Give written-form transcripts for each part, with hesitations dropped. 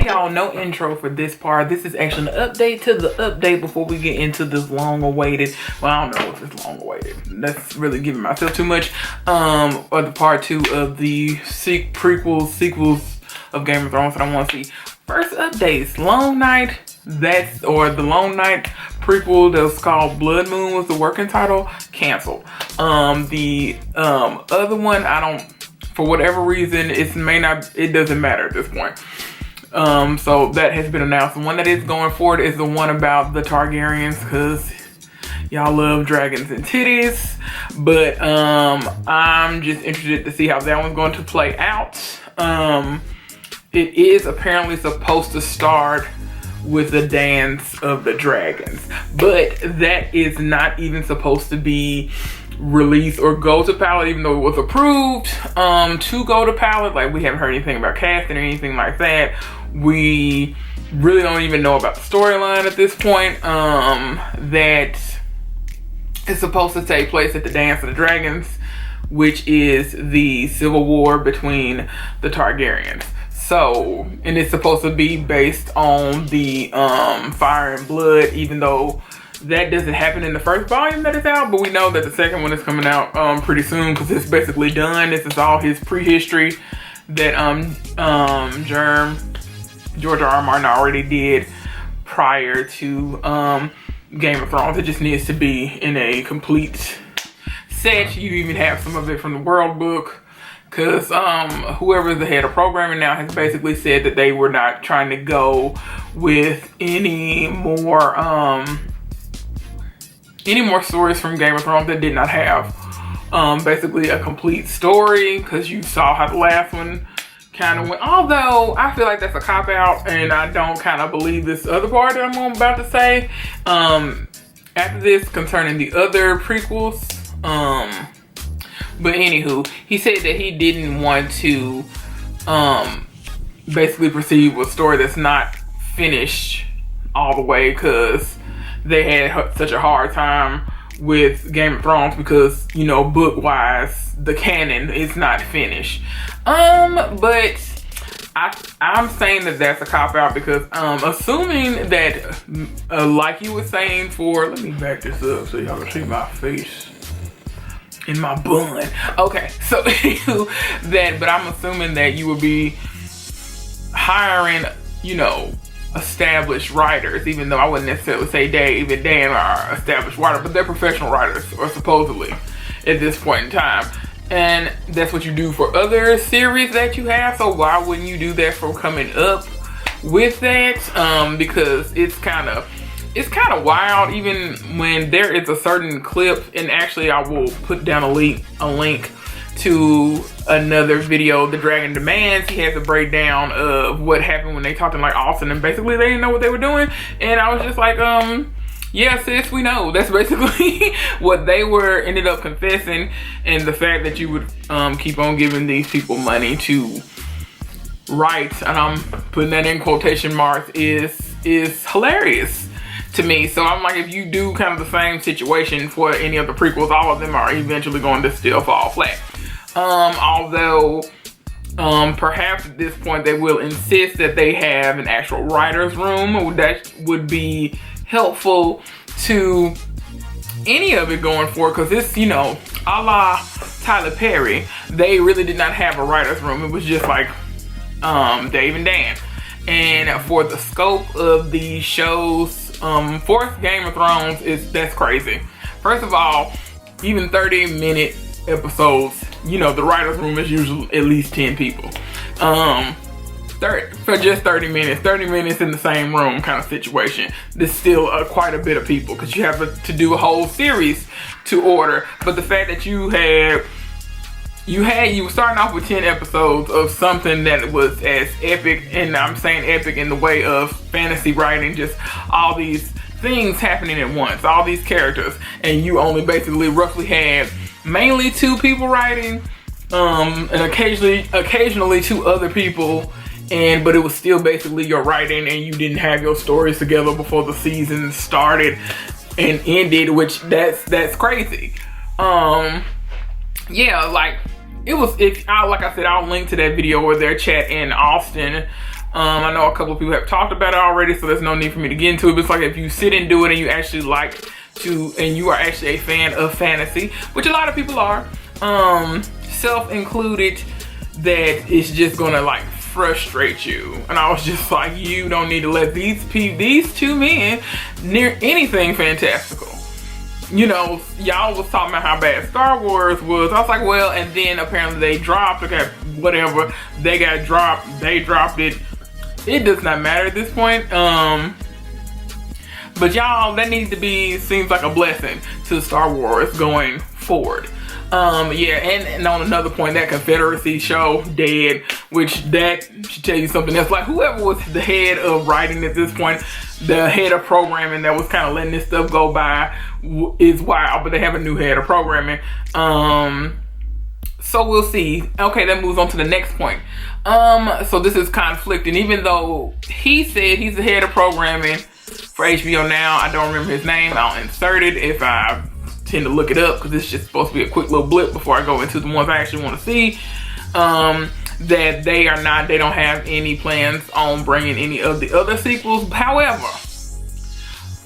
Okay, y'all, no intro for this part. This is actually an update to the update before we get into this long-awaited, well, I don't know if it's long-awaited. That's really giving myself too much. Or the part 2 of the sequels of Game of Thrones that I want to see. First updates, Long Night, the Long Night prequel that was called Blood Moon was the working title, canceled. The other one, for whatever reason, it doesn't matter at this point. So that has been announced. The one that is going forward is the one about the Targaryens, because y'all love dragons and titties. But I'm just interested to see how that one's going to play out. It is apparently supposed to start with the dance of the dragons, but that is not even supposed to be released or go to Pilot, even though it was approved to go to Pilot. Like, we haven't heard anything about casting or anything like that. We really don't even know about the storyline at this point. That is supposed to take place at the Dance of the Dragons, which is the civil war between the Targaryens. So, and it's supposed to be based on the Fire and Blood, even though that doesn't happen in the first volume that is out. But we know that the second one is coming out pretty soon, because it's basically done. This is all his prehistory that George R. R. Martin already did prior to Game of Thrones. It just needs to be in a complete set. You even have some of it from the World Book. Because whoever is the head of programming now has basically said that they were not trying to go with any more stories from Game of Thrones that did not have basically a complete story. Because you saw how the last one kind of went. Although I feel like that's a cop-out, and I don't kind of believe this other part that I'm about to say. After this, concerning the other prequels. But anywho, he said that he didn't want to basically proceed with a story that's not finished all the way, because they had such a hard time with Game of Thrones because, you know, book-wise, the canon is not finished. But I'm saying that that's a cop-out because assuming that, like you were saying let me back this up so y'all can see my face in my bun. Okay, so but I'm assuming that you would be hiring, you know, established writers, even though I wouldn't necessarily say Dave and Dan are established writers, but they're professional writers, or supposedly at this point in time. And that's what you do for other series that you have, so why wouldn't you do that for coming up with that? Because it's kind of wild, even when there is a certain clip, and actually I will put down a link to another video, The Dragon Demands. He has a breakdown of what happened when they talked to like Austin, and basically they didn't know what they were doing. And I was just like, yeah, sis, we know. That's basically what they ended up confessing. And the fact that you would keep on giving these people money to write, and I'm putting that in quotation marks, is hilarious to me. So I'm like, if you do kind of the same situation for any of the prequels, all of them are eventually going to still fall flat. Although perhaps at this point they will insist that they have an actual writer's room. That would be helpful to any of it going forward, because it's, you know, a la Tyler Perry, they really did not have a writer's room. It was just like Dave and Dan. And for the scope of these shows, fourth Game of Thrones, that's crazy. First of all, even 30-minute episodes, you know, the writer's room is usually at least 10 people. For just 30 minutes in the same room kind of situation. There's still quite a bit of people, because you have to do a whole series to order. But the fact that you were starting off with 10 episodes of something that was as epic, and I'm saying epic in the way of fantasy writing, just all these things happening at once, all these characters, and you only basically roughly had mainly 2 people writing, and occasionally 2 other people, but it was still basically your writing, and you didn't have your stories together before the season started and ended, which that's crazy. Yeah, like, it was, like I said, I'll link to that video where they're chatting Austin I know a couple of people have talked about it already, so there's no need for me to get into it. But it's like if you sit and do it and you actually like to, and you are actually a fan of fantasy, which a lot of people are, self-included, that it's just gonna like frustrate you. And I was just like, you don't need to let these two men near anything fantastical. You know, y'all was talking about how bad Star Wars was. I was like, well, and then apparently they dropped, okay, whatever, they got dropped, they dropped it. It does not matter at this point. But y'all, that needs to be, seems like a blessing to Star Wars going forward. Yeah, and on another point, that Confederacy show, dead, which that should tell you something else. Like, whoever was the head of writing at this point, the head of programming that was kind of letting this stuff go by is wild, but they have a new head of programming. So we'll see. Okay, that moves on to the next point. So this is conflicting, even though he said he's the head of programming for HBO now. I don't remember his name. I'll insert it if I tend to look it up, because it's just supposed to be a quick little blip before I go into the ones I actually want to see. That they don't have any plans on bringing any of the other sequels. However,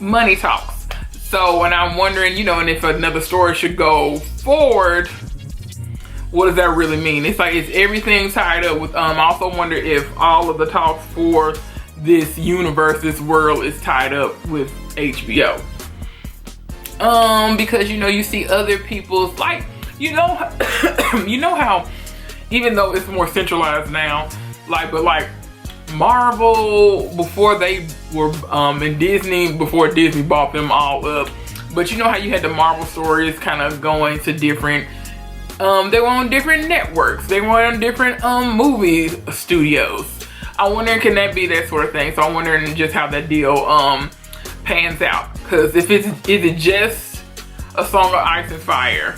money talks. So, and I'm wondering, you know, and if another story should go forward, what does that really mean? It's like, is everything tied up with, I also wonder if all of the talks for this universe, this world, is tied up with HBO. Because, you know, you see other people's, like, you know, you know how, even though it's more centralized now, like, but like Marvel, before they were, in Disney, before Disney bought them all up, but you know how you had the Marvel stories kind of going to different, they were on different networks, they were on different, movie studios. I wonder, can that be that sort of thing? So I'm wondering just how that deal, pans out. Because if is it just a Song of Ice and Fire,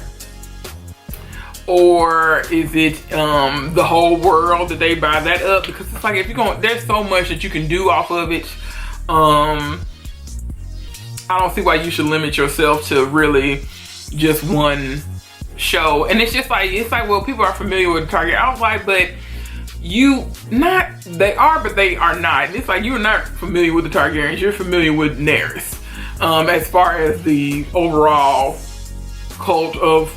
or is it the whole world that they buy that up? Because it's like, if you're going, there's so much that you can do off of it. I don't see why you should limit yourself to really just one show. And it's just like, it's like, well, people are familiar with Target. I was like, but they are, but they are not. It's like, you're not familiar with the Targaryens, you're familiar with Daenerys. As far as the overall cult of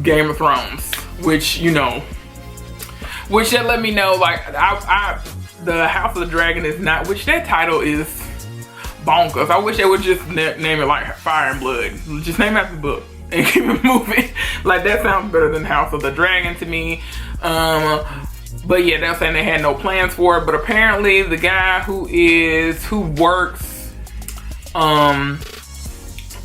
Game of Thrones, which, you know, which that let me know, like, the House of the Dragon is not, which that title is bonkers. I wish they would just name it like Fire and Blood. Just name it after the book and keep it moving. Like, that sounds better than House of the Dragon to me. But yeah, they're saying they had no plans for it. But apparently the guy who works,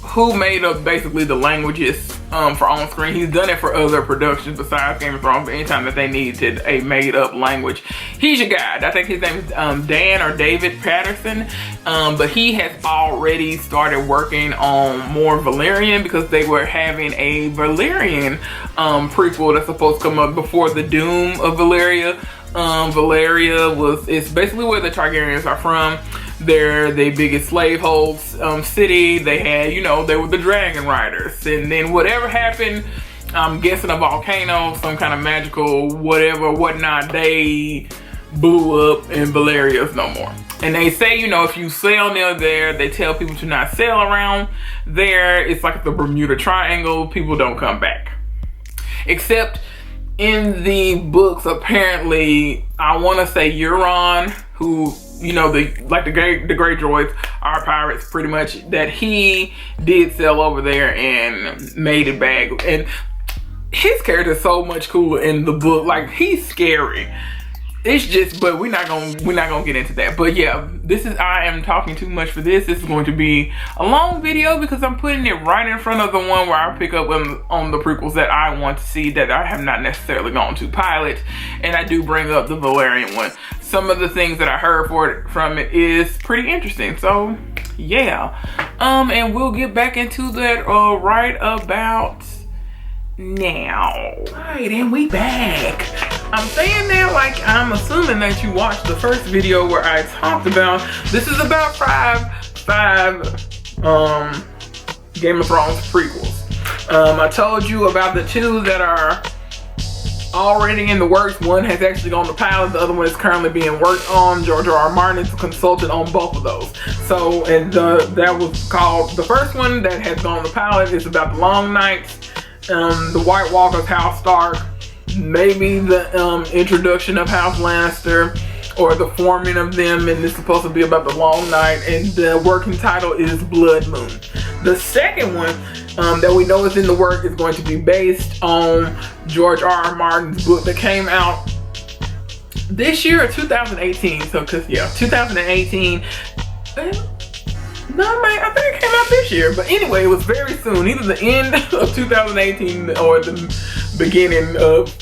who made up basically the languages for on screen, he's done it for other productions besides Game of Thrones. But anytime that they needed a made up language, he's your guy. I think his name is Dan or David Patterson. But he has already started working on more Valyrian, because they were having a Valyrian prequel that's supposed to come up before the doom of Valaryia. Valaryia it's basically where the Targaryens are from. They're the biggest slavehold city. They had, you know, they were the dragon riders. And then whatever happened, I'm guessing a volcano, some kind of magical whatever, whatnot, they blew up and Valeria's no more. And they say, you know, if you sail near there, they tell people to not sail around there. It's like the Bermuda Triangle. People don't come back. Except in the books, apparently, I want to say Euron, who, you know, the great droids are pirates pretty much, that he did sail over there and made it back. And his character is so much cooler in the book. Like, he's scary. It's just, but we're not gonna get into that. But yeah, I am talking too much for this. This is going to be a long video because I'm putting it right in front of the one where I pick up on the prequels that I want to see, that I have not necessarily gone to pilot. And I do bring up the Valyrian one. Some of the things that I heard from it is pretty interesting. So yeah, and we'll get back into that right about now. Right, and we back. I'm saying that like I'm assuming that you watched the first video where I talked about, this is about five Game of Thrones prequels. I told you about the two that are already in the works. One has actually gone to pilot, the other one is currently being worked on. George R.R. Martin is a consultant on both of those. So, and that was called, the first one that has gone to pilot is about the Long Nights, the White Walkers, House Stark, maybe the introduction of House Lannister, or the forming of them, and it's supposed to be about the Long Night, and the working title is Blood Moon. The second one that we know is in the work is going to be based on George R.R. Martin's book that came out this year or 2018. So, cause yeah, 2018. No, man, I think it came out this year. But anyway, it was very soon, either the end of 2018 or the beginning of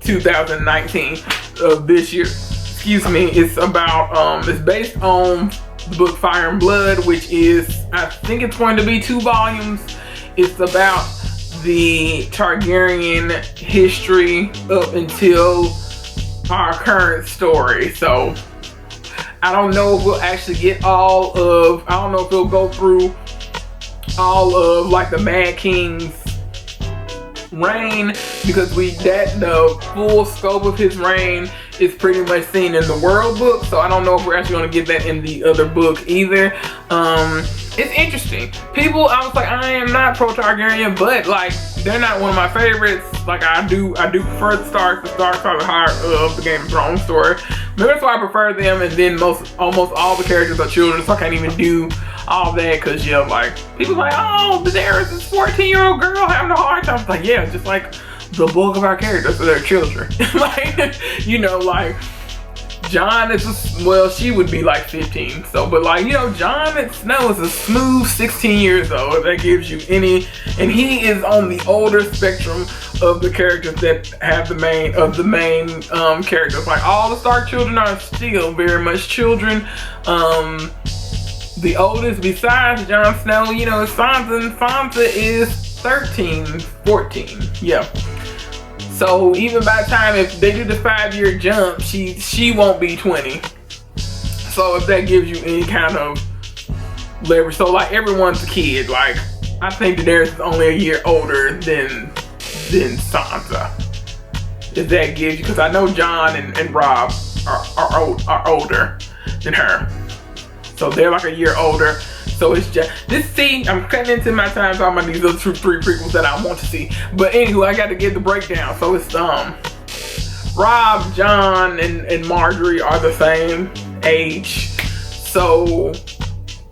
2019 of this year. Excuse me. It's about it's based on the book Fire and Blood, which is, I think it's going to be 2 volumes. It's about the Targaryen history up until our current story. So I don't know if we'll actually get all of, I don't know if we'll go through all of like the Mad King's reign, because the full scope of his reign is pretty much seen in the World book. So I don't know if we're actually going to get that in the other book either. It's interesting. People, I was like, I am not pro Targaryen, but like they're not one of my favorites. Like I do prefer the Starks. The Starks are the heart of the Game of Thrones story. Maybe that's why I prefer them. And then almost all the characters are children, so I can't even do all that, because yeah, like people like, oh, Daenerys is 14-year-old girl having a hard time. It's like, yeah, just like the bulk of our characters are their children. Like, you know, like Jon is, well, she would be like 15. So, but like, you know, Jon Snow is a smooth 16 years old. If that gives you any, and he is on the older spectrum of the characters that have the main characters. Like all the Stark children are still very much children. The oldest besides Jon Snow, you know, is Sansa, and Sansa is 13, 14, yeah. So even by the time, if they do the 5-year jump, she won't be 20. So if that gives you any kind of leverage. So like everyone's a kid. Like I think Daenerys is only a year older than Sansa. If that gives you, because I know Jon and Rob are older than her. So they're like a year older. So it's just this. See, I'm cutting into my time talking about these other 3 prequels that I want to see. But anywho, I got to get the breakdown. So it's Rob, Jon, and Marjorie are the same age. So,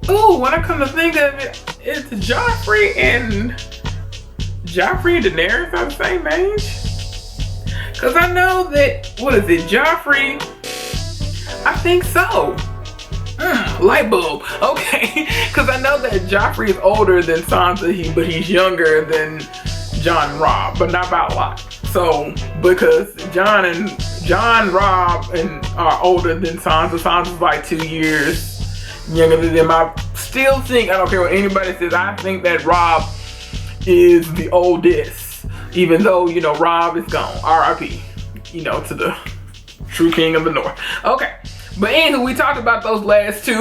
ooh, when I come to think of it, it's Joffrey and Daenerys are the same age. Cause I know that, what is it, Joffrey? I think so. Light bulb. Okay, because I know that Joffrey is older than Sansa, but he's younger than Jon and Rob, but not by a lot. So because Jon, Rob, and are older than Sansa. Sansa's like 2 years younger than them. I still think, I don't care what anybody says, I think that Rob is the oldest, even though, you know, Rob is gone. R.I.P. You know, to the true king of the North. Okay. But anywho, we talked about those last 2,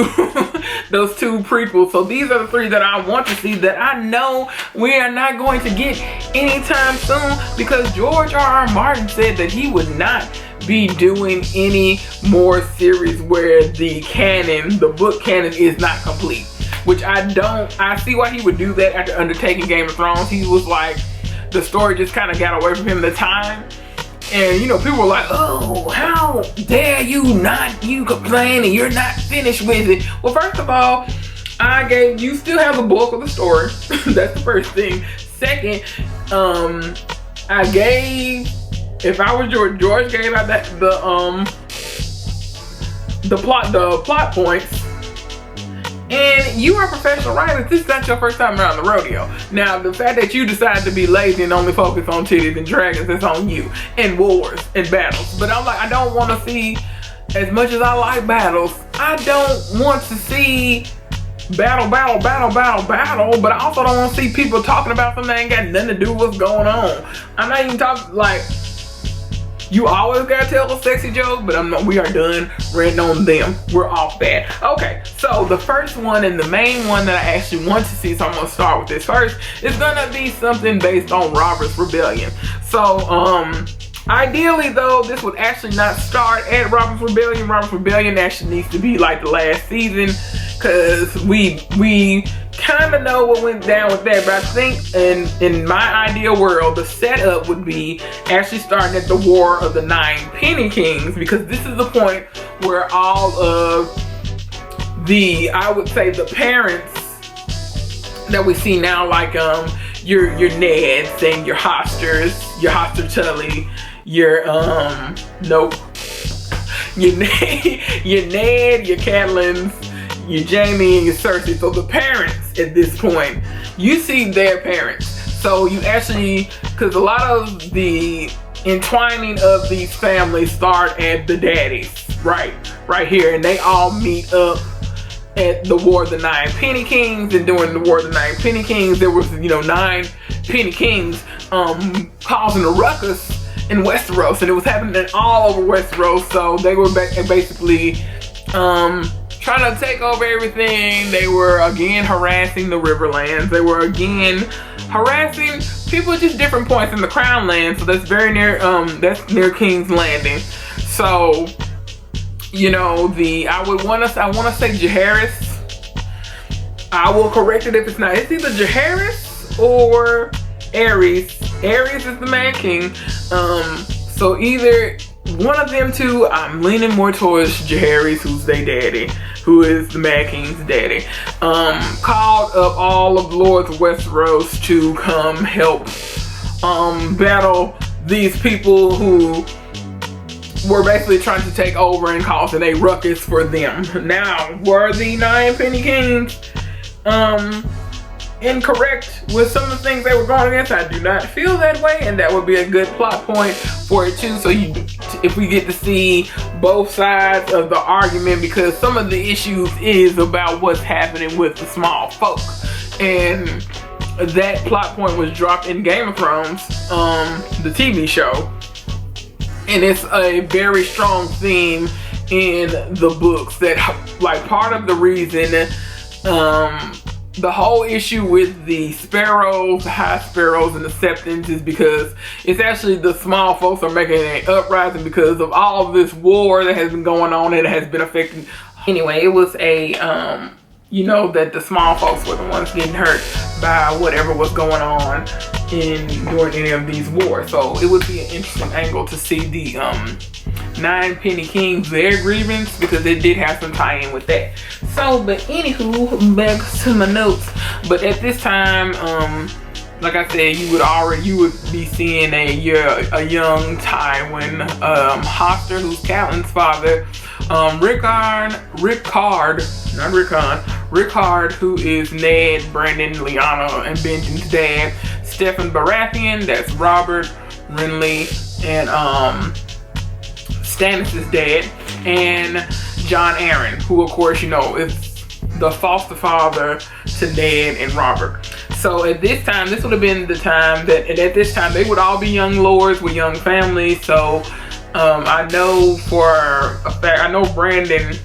those 2 prequels. So these are the 3 that I want to see, that I know we are not going to get anytime soon, because George R.R. Martin said that he would not be doing any more series where the canon, the book canon, is not complete. Which I see why he would do that after undertaking Game of Thrones. He was like, the story just kind of got away from him at the time. And you know, people were like, oh, how dare you complain and you're not finished with it. Well, first of all, you still have the bulk of the story. That's the first thing. Second, if I was George gave out the plot points. And you are a professional writer. This is not your first time around the rodeo. Now, the fact that you decide to be lazy and only focus on titties and dragons, that's on you. And wars and battles. But I'm like, I don't want to see, as much as I like battles, I don't want to see battle. But I also don't want to see people talking about something that ain't got nothing to do with what's going on. I'm not even talking, like, you always gotta tell a sexy joke, but we are done ranting on them. We're off that. Okay, so the first one and the main one that I actually want to see, so I'm gonna start with this first, is gonna be something based on Robert's Rebellion. So, Ideally though, this would actually not start at Robert's Rebellion. Robert's Rebellion actually needs to be like the last season, because we kind of know what went down with that. But I think in my ideal world, the setup would be actually starting at the War of the NinePenny Kings, because this is the point where all of the, I would say, the parents that we see now, like your Neds and your Hosters, your Hoster Tully, your nope, your Ned, your Catelyn's, your Jaime, and your Cersei. So the parents at this point, you see their parents. So you actually, because a lot of the entwining of these families start at the daddies, right here, and they all meet up at the War of the NinePenny Kings. And during the War of the NinePenny Kings, there was, you know, 9 Penny Kings causing a ruckus in Westeros, and it was happening all over Westeros. So they were basically trying to take over everything. They were again harassing the Riverlands. They were again harassing people at just different points in the Crown Land. So that's very near, that's near King's Landing. So, you know, I want to say Jaehaerys. I will correct it if it's not. It's either Jaehaerys or Aerys. Aerys is the Mad King. So either one of them two. I'm leaning more towards Jaehaerys, who's their daddy, who is the Mad King's daddy. Called up all of the Lords of Westeros to come help battle these people who were basically trying to take over and causing a ruckus for them. Now, were the NinePenny Kings incorrect with some of the things they were going against? I do not feel that way, and that would be a good plot point for it too. So if we get to see both sides of the argument, because some of the issues is about what's happening with the small folk, and that plot point was dropped in Game of Thrones, the TV show, and it's a very strong theme in the books. That, like, part of the reason the whole issue with the Sparrows, the High Sparrows, and the Septons is because it's actually the small folks are making an uprising because of all of this war that has been going on and it has been affecting. Anyway, it was a, you know, that the small folks were the ones getting hurt by whatever was going on during any of these wars. So it would be an interesting angle to see the NinePenny Kings, their grievance, because it did have some tie-in with that. So, but anywho, back to my notes. But at this time, like I said, you would be seeing a young Tywin Hoster, who's Catelyn's father, Rickard, who is Ned, Brandon, Lyanna, and Benjen's dad, Stephen Baratheon, that's Robert, Renly, and Stannis' dad, and Jon Arryn, who of course, you know, is the foster father to Ned and Robert. So at this time, this would have been the time that, and at this time, they would all be young lords with young families. So I know for a fact, I know Brandon,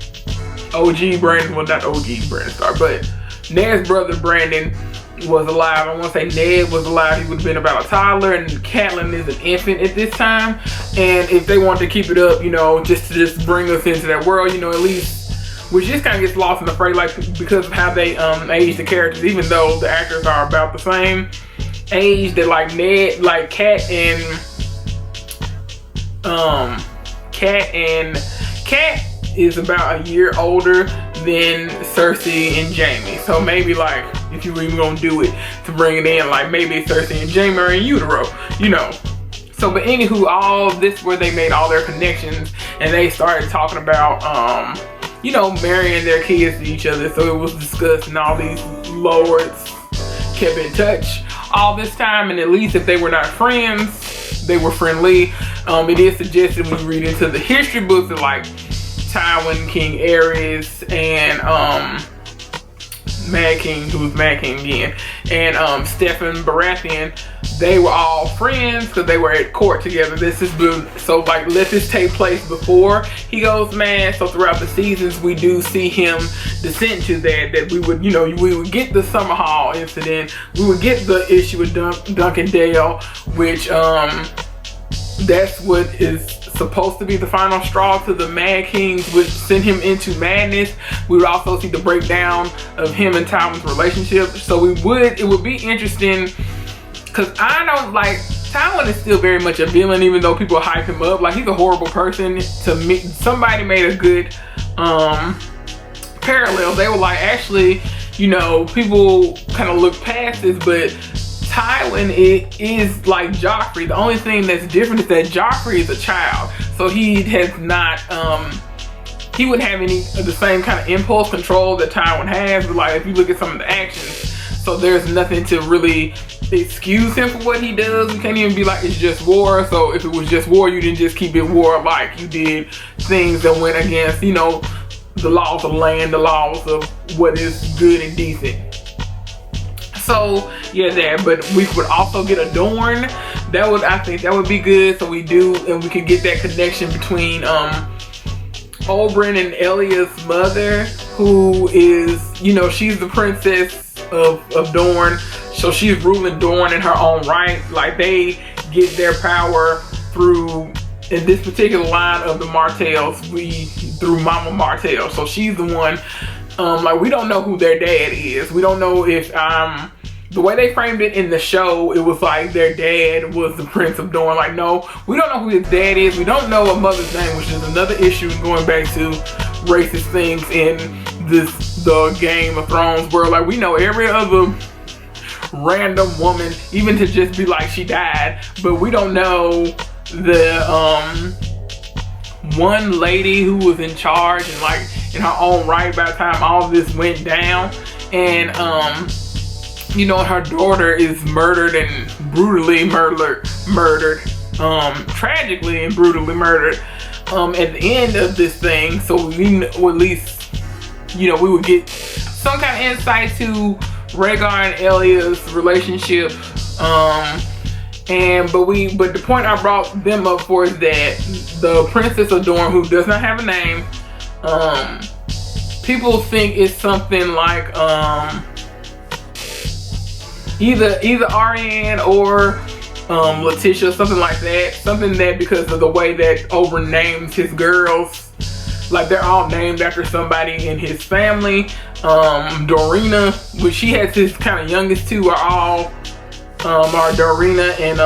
well, not OG Brandon Stark, but Ned's brother Brandon was alive. I want to say Ned was alive. He would have been about a toddler, and Catelyn is an infant at this time. And if they want to keep it up, you know, just to bring us into that world, you know, at least, which just kind of gets lost in the fray, like, because of how they age the characters, even though the actors are about the same age. That, like, Ned, like Cat is about a year older than Cersei and Jaime. So maybe, like, if you were even gonna do it to bring it in, like, maybe Cersei and Jaime are in utero, you know. So, but anywho, all this where they made all their connections, and they started talking about, you know, marrying their kids to each other. So it was discussed, and all these lords kept in touch all this time. And at least if they were not friends, they were friendly. It is suggested when you read into the history books that, like, Tywin, King Aerys, and Mad King, who's Mad King again, and Stephen Baratheon, they were all friends because they were at court together. This is so, like, let this take place before he goes mad. So throughout the seasons, we do see him descend to that we would, you know, we would get the Summer Hall incident, we would get the issue with Duncan Dale, which that's what is supposed to be the final straw to the Mad Kings, which sent him into madness. We would also see the breakdown of him and Tywin's relationship. So it would be interesting, because I don't like, Tywin is still very much a villain, even though people hype him up. Like, he's a horrible person. To me, somebody made a good parallel. They were like, actually, you know, people kind of look past this, but Tywin is like Joffrey. The only thing that's different is that Joffrey is a child, so he has not he wouldn't have any of the same kind of impulse control that Tywin has. But like, if you look at some of the actions, so there's nothing to really excuse him for what he does. We can't even be like, it's just war. So if it was just war, you didn't just keep it war. Like, you did things that went against, you know, the laws of land, the laws of what is good and decent. So yeah, that. But we would also get a Dorne. That would, I think that would be good. So we do, and we could get that connection between Oberyn and Elya's mother, who is, you know, she's the princess of Dorne. So she's ruling Dorne in her own right. Like, they get their power through, in this particular line of the Martells, through Mama Martell. So she's the one, like, we don't know who their dad is. We don't know if, the way they framed it in the show, it was like their dad was the Prince of Dorne. Like, no, we don't know who his dad is. We don't know a mother's name, which is another issue going back to racist things in the Game of Thrones world. Like, we know every other random woman, even to just be like she died, but we don't know the one lady who was in charge and like in her own right by the time all of this went down. And you know, her daughter is murdered and brutally murdered, tragically and brutally murdered at the end of this thing. So we, or at least, you know, we would get some kind of insight to Rhaegar and Elya's relationship. But the point I brought them up for is that the Princess of Dorne, who does not have a name, people think it's something like either Arianne or Letitia, something like that. Something that, because of the way that Oberyn names his girls, like they're all named after somebody in his family. Dorina, which she has his kind of youngest two, are all are Dorina and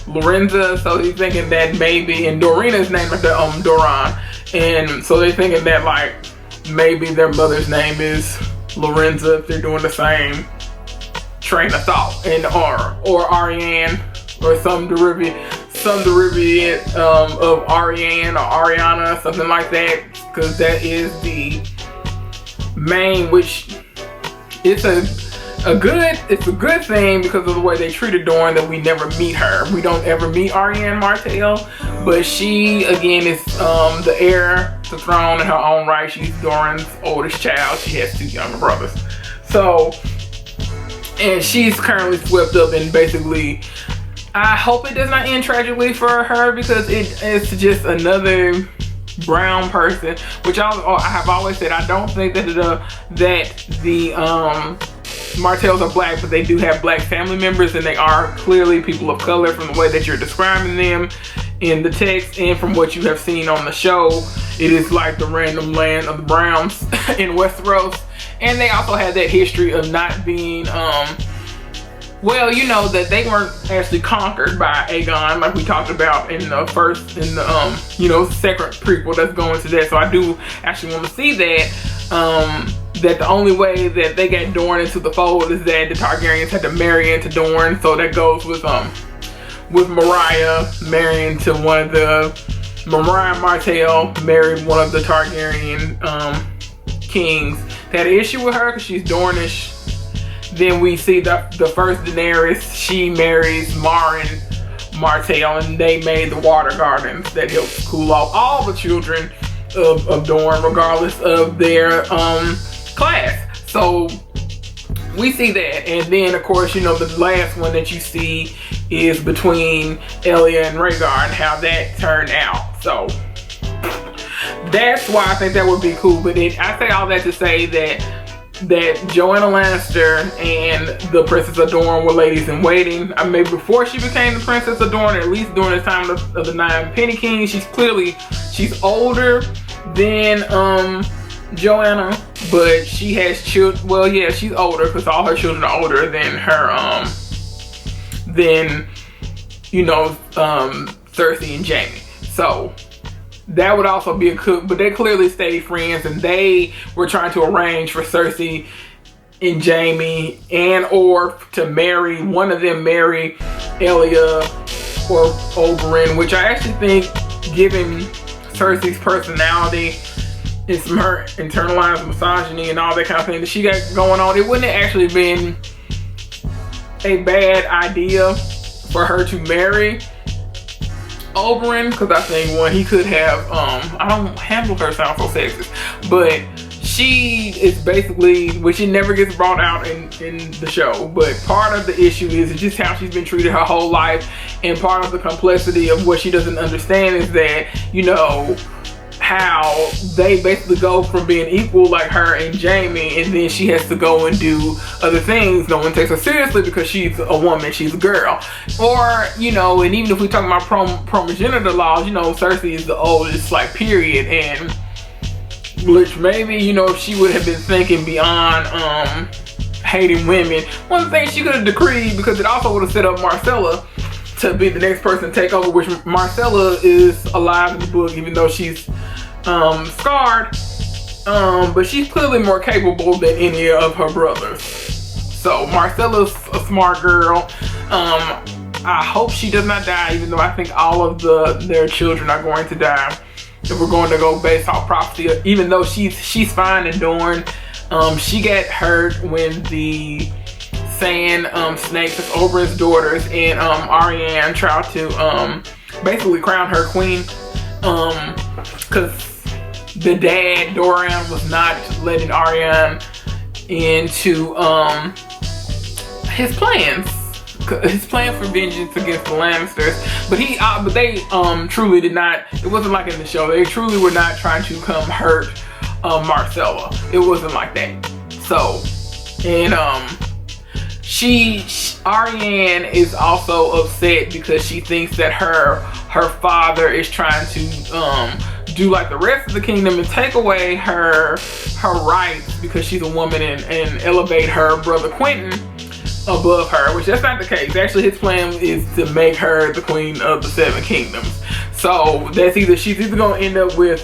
Lorenza. So he's thinking that maybe, and Dorina's named after Doran, and so they're thinking that like maybe their mother's name is Lorenza if they're doing the same train of thought, and or Arianne, or some derivative of Arianne or Ariana, something like that, because that is the main, which it's a good thing because of the way they treated Dorne, that we never meet her. We don't ever meet Arianne Martell, but she again is the heir to the throne in her own right. She's Doran's oldest child. She has two younger brothers. So, and she's currently swept up in basically, I hope it does not end tragically for her, because it's just another brown person, which I have always said, I don't think that the Martells are black, but they do have black family members, and they are clearly people of color from the way that you're describing them in the text and from what you have seen on the show. It is like the random land of the Browns in Westeros. And they also had that history of not being, well, you know, that they weren't actually conquered by Aegon, like we talked about in the you know, second prequel that's going to that. So I do actually want to see that, that the only way that they got Dorne into the fold is that the Targaryens had to marry into Dorne. So that goes with Mariah marrying to one of the, Mariah Martell married one of the Targaryen kings. They had an issue with her because she's Dornish. Then we see the first Daenerys, she marries Marin Martell, and they made the water gardens that helped cool off all the children of Dorne, regardless of their class. So we see that. And then of course, you know, the last one that you see is between Elya and Rhaegar and how that turned out. So that's why I think that would be cool. But I say all that to say that that Joanna Lannister and the Princess Adorn were ladies in waiting. I mean, maybe before she became the Princess Adorn, at least during the time of the NinePenny King. She's older than Joanna, but she has children. Well, yeah, she's older because all her children are older than her. Than Cersei and Jaime. So that would also be a cook, but they clearly stayed friends, and they were trying to arrange for Cersei and Jaime or to marry one of them, marry Elia or Oberyn, which I actually think, given Cersei's personality and some her internalized misogyny and all that kind of thing that she got going on, it wouldn't have actually been a bad idea for her to marry Oberyn, because I think one, he could have I don't handle her sound so sexist, but she is basically, which it never gets brought out in the show, but part of the issue is just how she's been treated her whole life, and part of the complexity of what she doesn't understand is that, how they basically go from being equal, like her and Jaime, and then she has to go and do other things. No one takes her seriously because she's a woman, she's a girl. Or, and even if we talk about progenitor laws, Cersei is the oldest, like, period, and which maybe, if she would have been thinking beyond hating women, one thing she could have decreed, because it also would have set up Marcella to be the next person to take over, which Marcella is alive in the book, even though she's scarred, but she's clearly more capable than any of her brothers. So Marcella's a smart girl. I hope she does not die, even though I think all of their children are going to die. If we're going to go based off prophecy, even though she's fine and Dorne, she got hurt when the Sand snakes, Oberyn's daughters, and Arianne tried to basically crown her queen, because the dad Doran was not letting Arianne into his plans for vengeance against the Lannisters. But they truly did not. It wasn't like in the show. They truly were not trying to come hurt Marcella. It wasn't like that. So, and Arianne is also upset because she thinks that her father is trying to do like the rest of the kingdom and take away her rights because she's a woman, and elevate her brother Quentin above her, which that's not the case. Actually, his plan is to make her the queen of the Seven Kingdoms. So that's she's either gonna end up with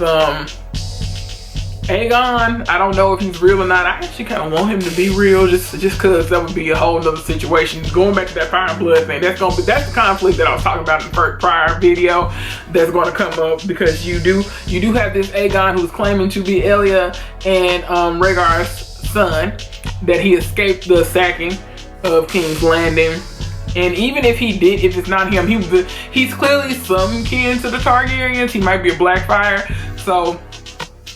Aegon. I don't know if he's real or not. I actually kind of want him to be real, just because that would be a whole nother situation. Going back to that Fire and Blood thing, that's the conflict that I was talking about in the prior video that's going to come up, because you do have this Aegon who's claiming to be Elia and Rhaegar's son, that he escaped the sacking of King's Landing. And even if it's not him, he's clearly some kin to the Targaryens. He might be a Blackfire. So.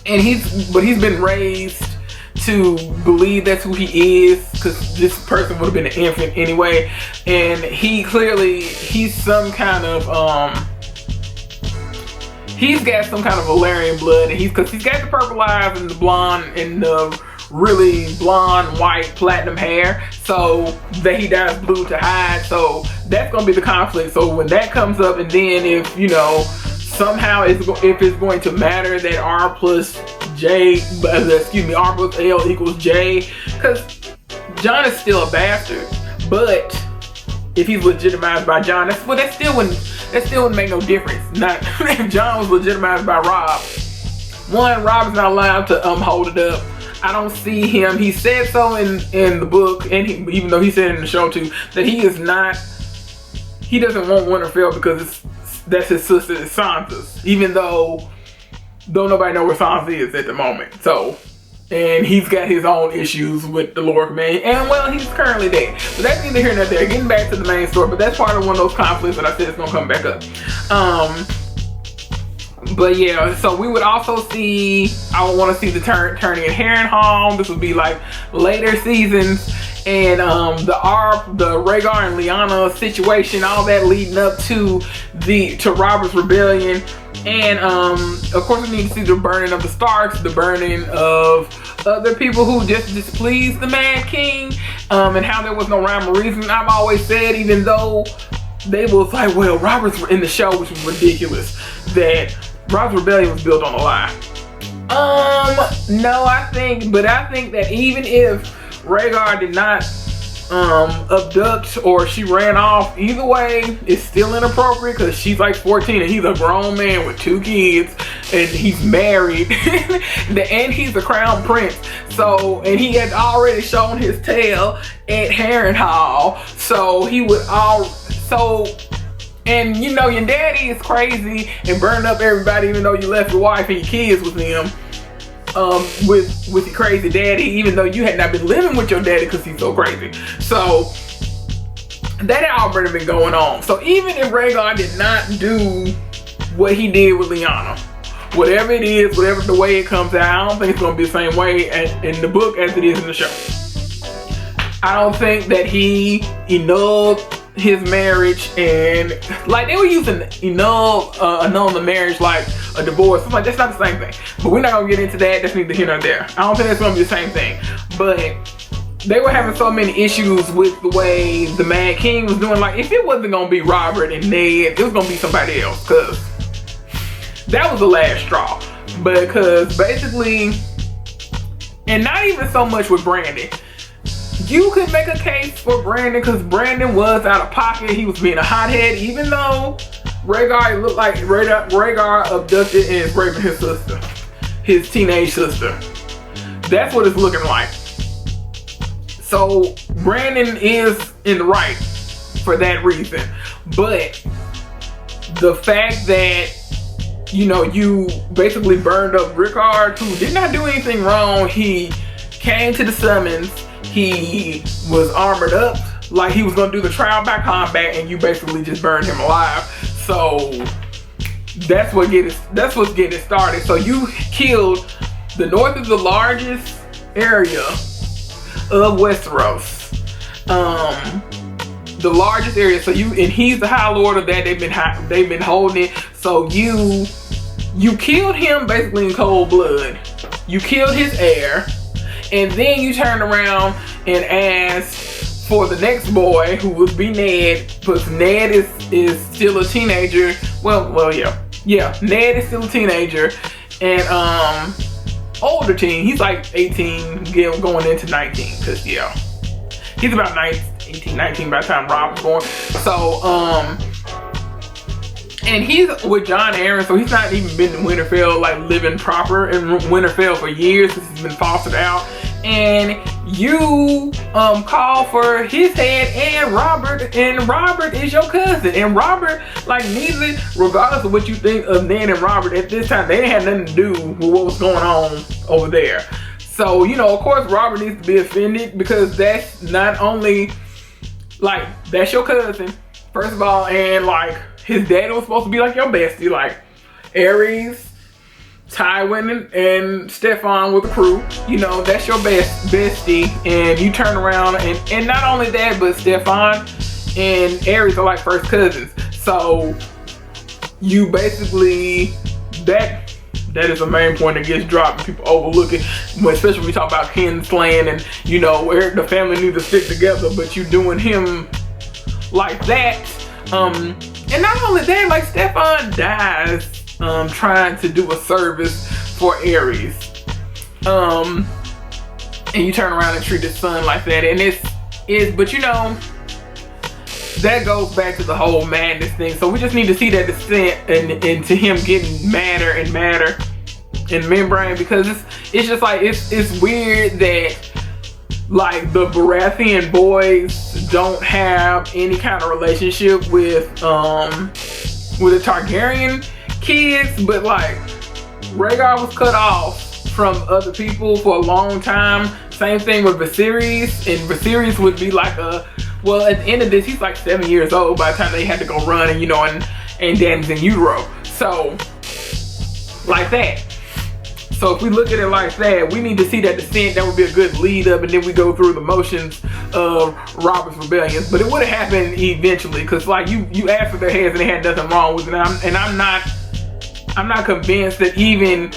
And he's been raised to believe that's who he is, because this person would have been an infant anyway. And he's some kind of he's got some kind of Valyrian blood, and because he's got the purple eyes and the blonde and the really blonde, white, platinum hair, so that he dyes blue to hide. So that's gonna be the conflict. So when that comes up, and then if somehow if it's going to matter that R plus L equals J, because Jon is still a bastard, but if he's legitimized by Jon, that still wouldn't make no difference. Not if Jon was legitimized by Robb. One, Robb is not allowed to hold it up. I don't see him. He said so in the book, and even though he said it in the show too, that he doesn't want Winterfell because that's his sister, Sansa's, even though nobody know where Sansa is at the moment. So, and he's got his own issues with the Lord Command, and well, he's currently dead. But that's neither here nor there. Getting back to the main story, but that's part of one of those conflicts that I said is gonna come back up. But yeah, so we would also see, I would want to see the turning in Harrenhal. This would be like later seasons. And the Rhaegar and Lyanna situation, all that leading up to Robert's rebellion, And of course we need to see the burning of the Starks, the burning of other people who just displeased the Mad King, and how there was no rhyme or reason. I've always said, even though they was like, well, Robert's in the show, which was ridiculous, that Robert's rebellion was built on a lie. No, I think that even if Rhaegar did not abduct or she ran off, either way it's still inappropriate, because she's like 14 and he's a grown man with 2 kids and he's married and he's a crown prince, so, and he had already shown his tail at Harrenhal, so he would and you know your daddy is crazy and burned up everybody, even though you left your wife and your kids with him, with your crazy daddy, even though you had not been living with your daddy because he's so crazy. So that had already been going on. So even if Rhaegar did not do what he did with Lyanna, whatever it is, whatever the way it comes out, I don't think it's going to be the same way in the book as it is in the show. I don't think that he annulled his marriage, and like they were using annul the marriage like a divorce. I'm like, that's not the same thing. But we're not gonna get into that. That's neither here nor there. I don't think that's gonna be the same thing. But they were having so many issues with the way the Mad King was doing. Like, if it wasn't gonna be Robert and Ned, it was gonna be somebody else, because that was the last straw. Because basically, and not even so much with Brandon. You could make a case for Brandon, because Brandon was out of pocket. He was being a hothead, even though Rhaegar looked like Rhaegar abducted and raped his sister, his teenage sister. That's what it's looking like. So Brandon is in the right for that reason. But the fact that, you know, you basically burned up Rickard, who did not do anything wrong. He came to the summons. He was armored up like he was gonna do the trial by combat, and you basically just burned him alive. So that's what's getting it started. So you killed, the north is the largest area of Westeros, the largest area. So and he's the High Lord of that. They've been holding it. So you killed him basically in cold blood. You killed his heir. And then you turned around and asked for the next boy, who would be Ned, because Ned is still a teenager. Yeah, Ned is still a teenager, and older teen. He's like 18, going into 19, because yeah, he's about 18, 19 by the time Rob was born. So and he's with Jon Arryn, so he's not even been in Winterfell, like living proper in Winterfell for years, because he's been fostered out. And you call for his head and Robert is your cousin. And Robert, like, neither, regardless of what you think of Ned and Robert at this time, they didn't have nothing to do with what was going on over there. So, you know, of course Robert needs to be offended, because that's not only, like, that's your cousin, first of all, and like, his dad was supposed to be like your bestie, like Ares, Tywin, and Stefan with the crew. You know, that's your bestie, and you turn around and not only that, but Stefan and Ares are like first cousins. So you basically, that is a main point that gets dropped and people overlook it, especially when we talk about kinslaying, and you know, where the family needs to stick together, but you doing him like that. And not only that, like, Stefan dies trying to do a service for Ares. And you turn around and treat his son like that. And but you know, that goes back to the whole madness thing. So we just need to see that descent into him getting madder and madder in membrane, because it's just like, it's weird that, like, the Baratheon boys don't have any kind of relationship with the Targaryen kids, but like, Rhaegar was cut off from other people for a long time. Same thing with Viserys, and Viserys would be like well, at the end of this, he's like 7 years old by the time they had to go run, and you know, and Danny's in utero. So, like that. So if we look at it like that, we need to see that descent. That would be a good lead up, and then we go through the motions of Robert's rebellion. But it would have happened eventually, because like, you asked for their heads and they had nothing wrong with it. And I'm not I'm not convinced that even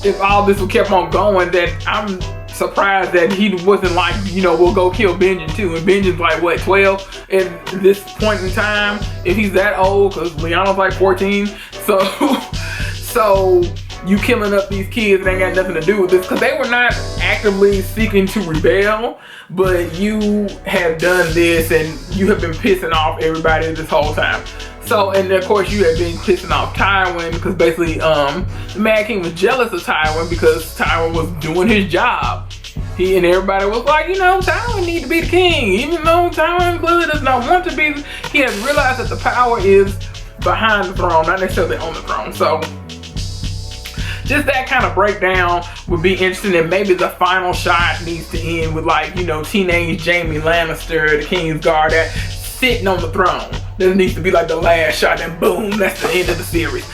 if all this would kept on going, that I'm surprised that he wasn't like, you know, we'll go kill Benjen too. And Benjen's like, what, 12 at this point in time? If he's that old, because Liana's like 14. So you killing up these kids that ain't got nothing to do with this, because they were not actively seeking to rebel, but you have done this and you have been pissing off everybody this whole time. So, and of course you have been pissing off Tywin, because basically the Mad King was jealous of Tywin because Tywin was doing his job. He and everybody was like, you know, Tywin need to be the king, even though Tywin clearly does not want to be. He has realized that the power is behind the throne, not necessarily on the throne. So just that kind of breakdown would be interesting, and maybe the final shot needs to end with, like, you know, teenage Jaime Lannister, the King's Guard, that sitting on the throne. That needs to be like the last shot, and boom, that's the end of the series.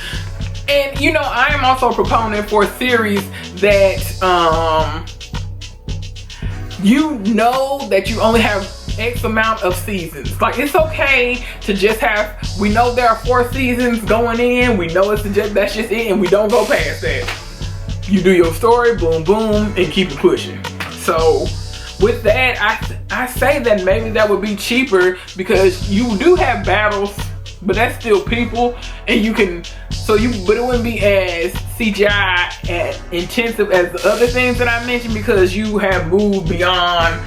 And you know, I am also a proponent for a series that you know that you only have X amount of seasons. Like, it's okay to just have, we know there are 4 seasons going in, we know it's just, that's just it, and we don't go past that. You do your story, boom, boom, and keep it pushing. So with that, I say that maybe that would be cheaper, because you do have battles, but that's still people, and you can, but it wouldn't be as CGI and intensive as the other things that I mentioned, because you have moved beyond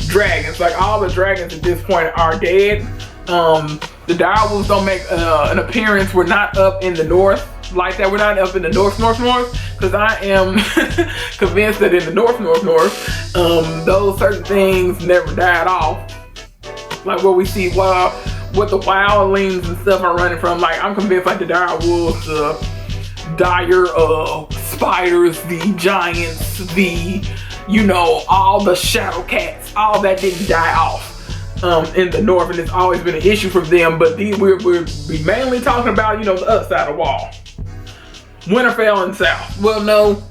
dragons. Like, all the dragons at this point are dead. The direwolves don't make an appearance. We're not up in the north like that. We're not up in the north, because I am convinced that in the north, those certain things never died off. Like what we see, what the wildlings and stuff are running from. Like, I'm convinced, like, the direwolves, the dire spiders, the giants, the, you know, all the shadow cats, all that didn't die off in the north, and it's always been an issue for them. But we're mainly talking about, you know, the other side of the wall, Winterfell and south. Well, no,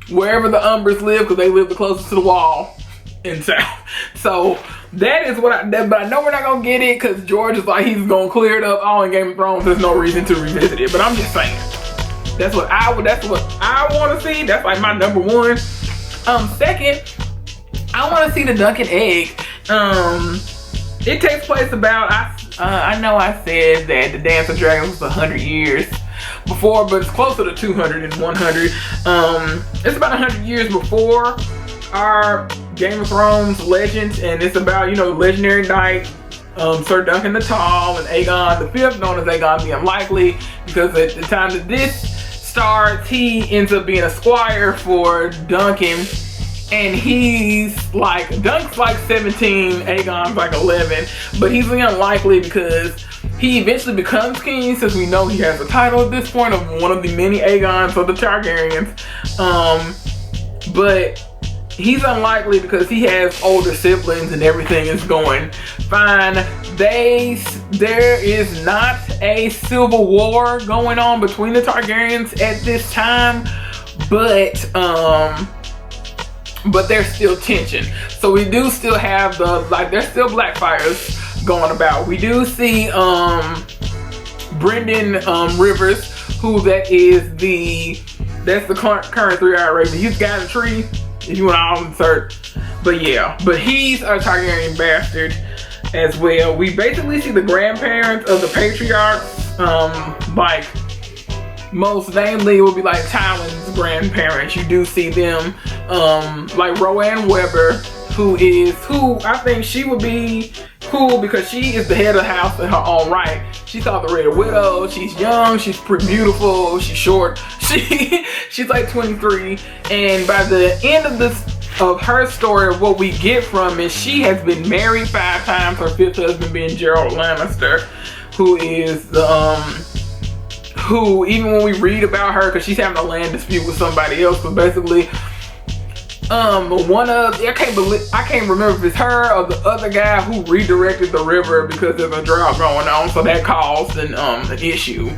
wherever the Umbers live, because they live the closest to the wall in south. So that is what but I know we're not gonna get it, because George is like, he's gonna clear it up all in Game of Thrones. There's no reason to revisit it, but I'm just saying, that's what I want to see. That's like my number one. Second, I want to see the Duncan Egg. It takes place about, I know I said that the Dance of Dragons was 100 years before, but it's closer to 200 and 100. It's about 100 years before our Game of Thrones legends, and it's about, you know, the legendary knight, Sir Duncan the Tall, and Aegon the Fifth, known as Aegon the Unlikely, because at the time that this starts, he ends up being a squire for Duncan, and Duncan's like 17, Aegon's like 11, but he's the Unlikely because he eventually becomes king, since we know he has a title at this point of one of the many Aegons of the Targaryens, but he's unlikely because he has older siblings and everything is going fine. There is not a civil war going on between the Targaryens at this time, but there's still tension. So we do still have there's still Blackfires going about. We do see Brendan Rivers, who that's the current 3-eyed raven. He's got a tree. If you want to insert, but he's a Targaryen bastard as well. We basically see the grandparents of the patriarchs, like most namely it would be like Tywin's grandparents. You do see them, like Rowan Weber, who I think she would be cool because she is the head of the house in her own right. She's called the Red Widow. She's young, she's pretty beautiful, she's short, she's like 23, and by the end of her story, what we get from is she has been married 5 times, her 5th husband being Gerald Lannister, who is who, even when we read about her, because she's having a land dispute with somebody else, but basically I can't remember if it's her or the other guy who redirected the river because there's a drought going on, so that caused an issue.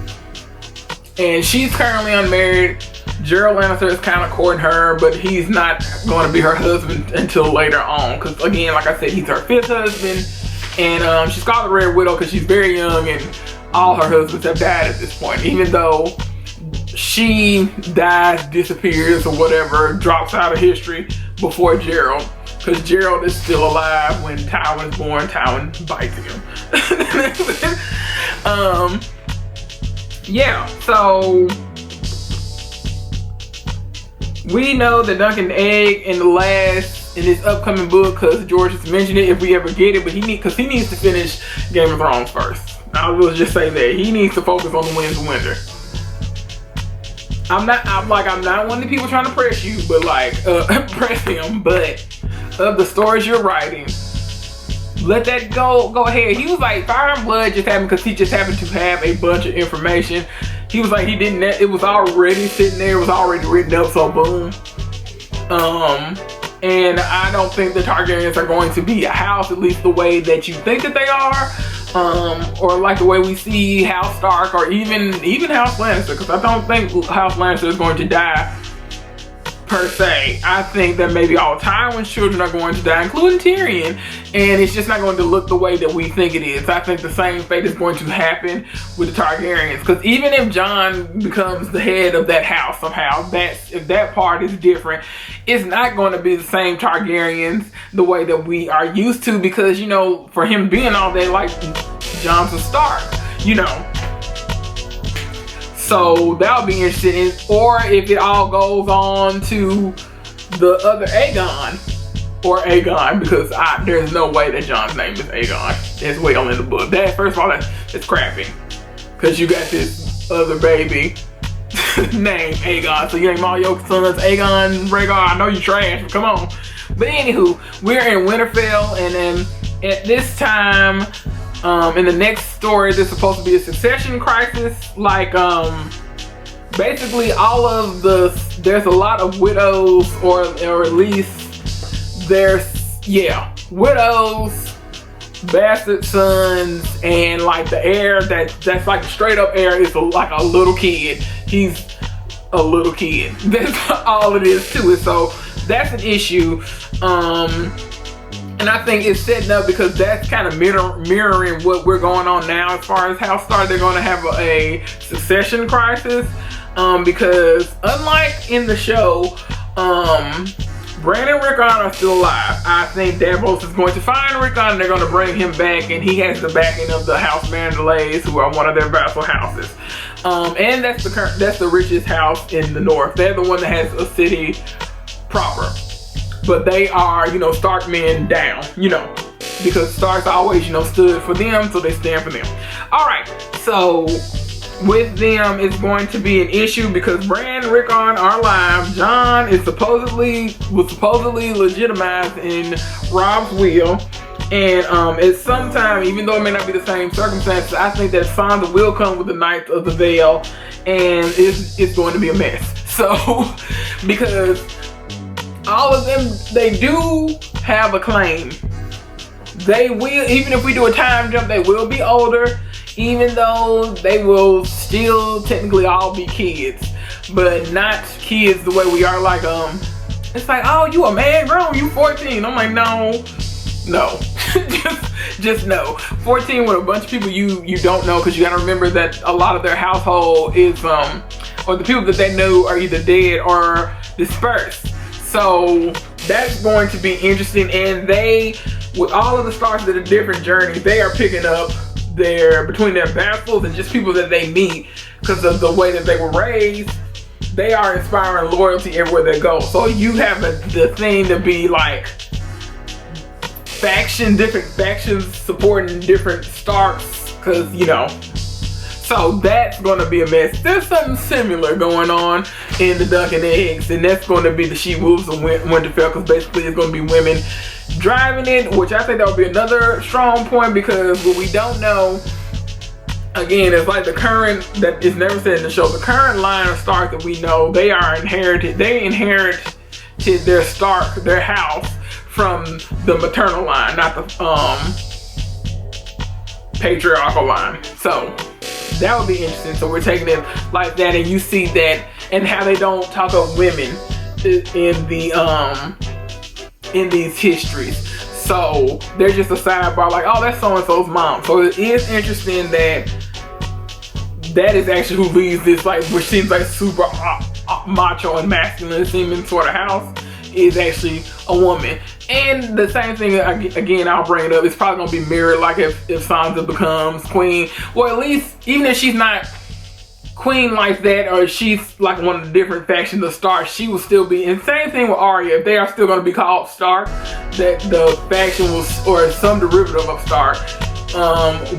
And she's currently unmarried. Gerald Lannister is kind of courting her, but he's not going to be her husband until later on, because again, like I said, he's her 5th husband, and she's called the Red Widow because she's very young and all her husbands have died at this point, even though she dies, disappears, or whatever, drops out of history before Gerald, because Gerald is still alive when Tywin is born. Tywin bites him. Yeah, so we know that Dunk and Egg in this upcoming book, because George has mentioned it, if we ever get it, but he needs to finish Game of Thrones first. I will just say that he needs to focus on the Winds of Winter. I'm not one of the people trying to press you, but press him. But of the stories you're writing, let that go ahead. He was like, Fire and Blood just happened because he just happened to have a bunch of information. He was like, it was already sitting there, it was already written up, so boom. And I don't think the Targaryens are going to be a house, at least the way that you think that they are. Or like the way we see House Stark, or even House Lannister, because I don't think House Lannister is going to die per se. I think that maybe all Tywin's children are going to die, including Tyrion, and it's just not going to look the way that we think it is. I think the same fate is going to happen with the Targaryens, because even if Jon becomes the head of that house somehow, if that part is different, it's not going to be the same Targaryens the way that we are used to, because, you know, for him being all that, like, Jon's a Stark, you know. So that'll be interesting. Or if it all goes on to the other Aegon, or Aegon, because there's no way that Jon's name is Aegon. It's way on in the book. First of all, that's crappy, because you got this other baby named Aegon. So you name all your sons Aegon, Rhaegar. I know you trash, but come on. But anywho, we're in Winterfell, and then at this time, in the next story, there's supposed to be a succession crisis. Basically there's a lot of widows, or at least widows, bastard sons, and like the heir that's like straight up heir is like a little kid. He's a little kid. That's all it is to it. So that's an issue. And I think it's setting up, because that's kind of mirroring what we're going on now as far as House Stark. They're going to have a succession crisis, because unlike in the show, Bran and Rickon are still alive. I think Davos is going to find Rickon, and they're going to bring him back, and he has the backing of the House Mandalays, who are one of their vassal houses. And that's the richest house in the north. They're the one that has a city proper. But they are, you know, Stark men down, you know, because Stark's always, you know, stood for them, so they stand for them. All right, so with them, it's going to be an issue, because Bran and Rickon are alive. Jon was supposedly legitimized in Rob's will, and at some time, even though it may not be the same circumstances, I think that Sansa will come with the Knights of the Vale, and it's going to be a mess. So, because all of them, they do have a claim. They will, even if we do a time jump, they will be older, even though they will still technically all be kids, but not kids the way we are. Like, it's like, oh, you a man grown, you 14. I'm like, no, just no. 14 with a bunch of people you don't know, because you gotta remember that a lot of their household is, or the people that they know are either dead or dispersed. So that's going to be interesting, and with all of the Starks that are different journeys, they are picking up between their vassals and just people that they meet, because of the way that they were raised, they are inspiring loyalty everywhere they go. So you have the thing to be like different factions supporting different Starks, because, you know. So that's going to be a mess. There's something similar going on in the Dunk and Eggs, and that's going to be the She-Wolves of Winterfell, because basically it's going to be women driving it, which I think that would be another strong point, because what we don't know, again, it's like the current, that is never said in the show, the current line of Stark that we know, they inherited their house from the maternal line, not the patriarchal line. So that would be interesting. So we're taking it like that, and you see that, and how they don't talk of women in these histories. So there's just a sidebar like, oh, that's so-and-so's mom. So it is interesting that that is actually who leads this, like, which seems like super macho and masculine seeming sort of house, is actually a woman. And the same thing, again, I'll bring it up, it's probably gonna be mirrored, like if Sansa becomes queen, or at least, even if she's not queen like that, or she's like one of the different factions of Stark, she will still be, and same thing with Arya, if they are still gonna be called Stark, that the faction will, or some derivative of Stark,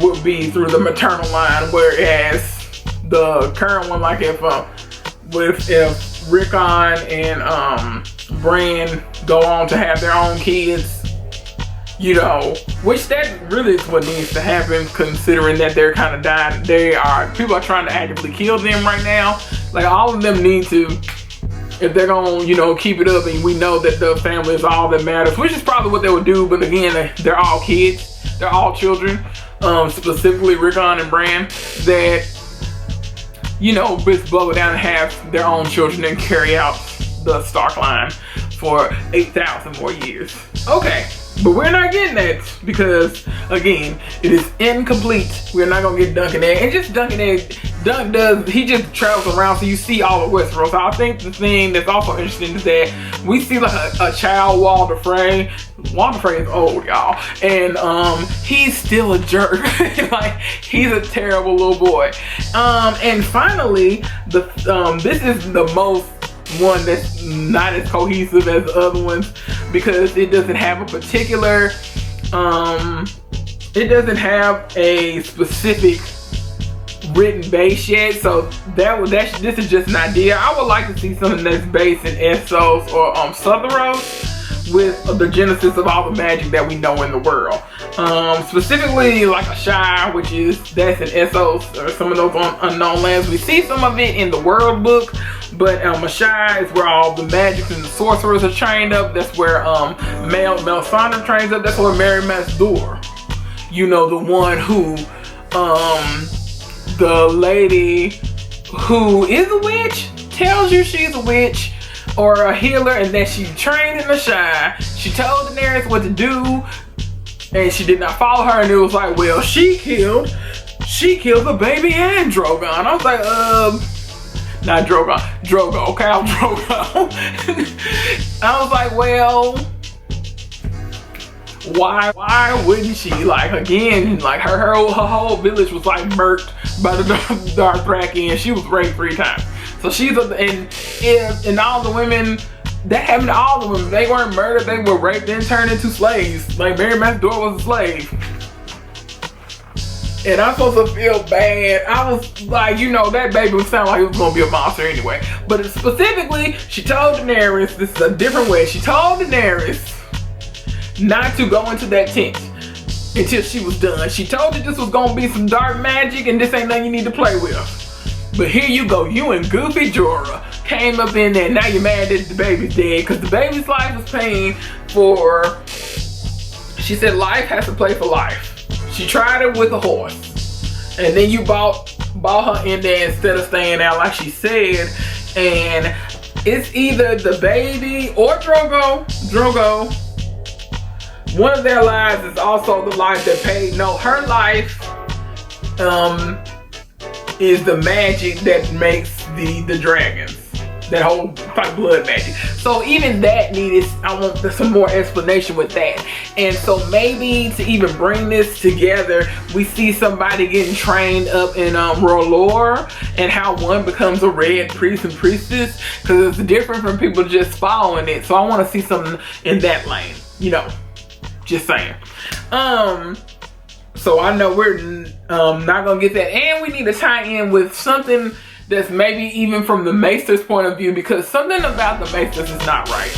would be through the maternal line, whereas the current one, like if Rickon and Bran go on to have their own kids, you know, which that really is what needs to happen, considering that they're kind of dying. People are trying to actively kill them right now. Like, all of them need to, if they're gonna, you know, keep it up, and we know that the family is all that matters, which is probably what they would do, but again, they're all kids, they're all children, specifically Rickon and Bran, that, you know, just buckle down and have their own children and carry out the Stark line for 8,000 more years. Okay, but we're not getting that, because again, it is incomplete. We're not gonna get Duncan there, and just Duncan there, he just travels around, so you see all of Westeros. So I think the thing that's also interesting is that we see like a child Walder Frey. Walder Frey is old, y'all, and he's still a jerk. Like, he's a terrible little boy. And finally, this is the most one that's not as cohesive as the other ones, because it doesn't have a particular, it doesn't have a specific written base yet. So this is just an idea. I would like to see something that's based in Essos or Sotheros, with the genesis of all the magic that we know in the world. Specifically like a Shire, that's in Essos, or some of those unknown lands. We see some of it in the world book, but a Shire is where all the magics and the sorcerers are trained up. That's where Melisandre trains up. That's where Mary Masdur, you know, the one who, the lady who is a witch, tells you she's a witch or a healer, and that she trained in the Shire. She told Daenerys what to do, and she did not follow her, and it was like, well, she killed the baby and Drogon. I was like, not Drogon, Drogo, Khal Drogo. I was like, well, why wouldn't she? Like, again, like her whole village was like murked by the Dothraki, and she was raped 3 times. So she's and all the women, that happened to all the women. They weren't murdered, they were raped and turned into slaves. Like, Mary Masdur was a slave. And I'm supposed to feel bad. I was like, you know, that baby would sound like it was gonna be a monster anyway. But specifically, she told Daenerys, this is a different way, she told Daenerys not to go into that tent until she was done. She told you this was gonna be some dark magic and this ain't nothing you need to play with. But here you go, you and Goofy Jorah came up in there, now you're mad that the baby's dead, because the baby's life was paying for, she said life has to play for life. She tried it with a horse, and then you bought her in there instead of staying out like she said, and it's either the baby or Drogo. One of their lives is also the life that paid. No, her life is the magic that makes the dragons. That whole like blood magic. So even that needed, I want some more explanation with that. And so maybe to even bring this together, we see somebody getting trained up in R'hllor, and how one becomes a red priest and priestess, because it's different from people just following it. So I want to see something in that lane, you know, just saying. So I know we're not gonna get that, and we need to tie in with something that's maybe even from the Maesters' point of view, because something about the Maesters is not right.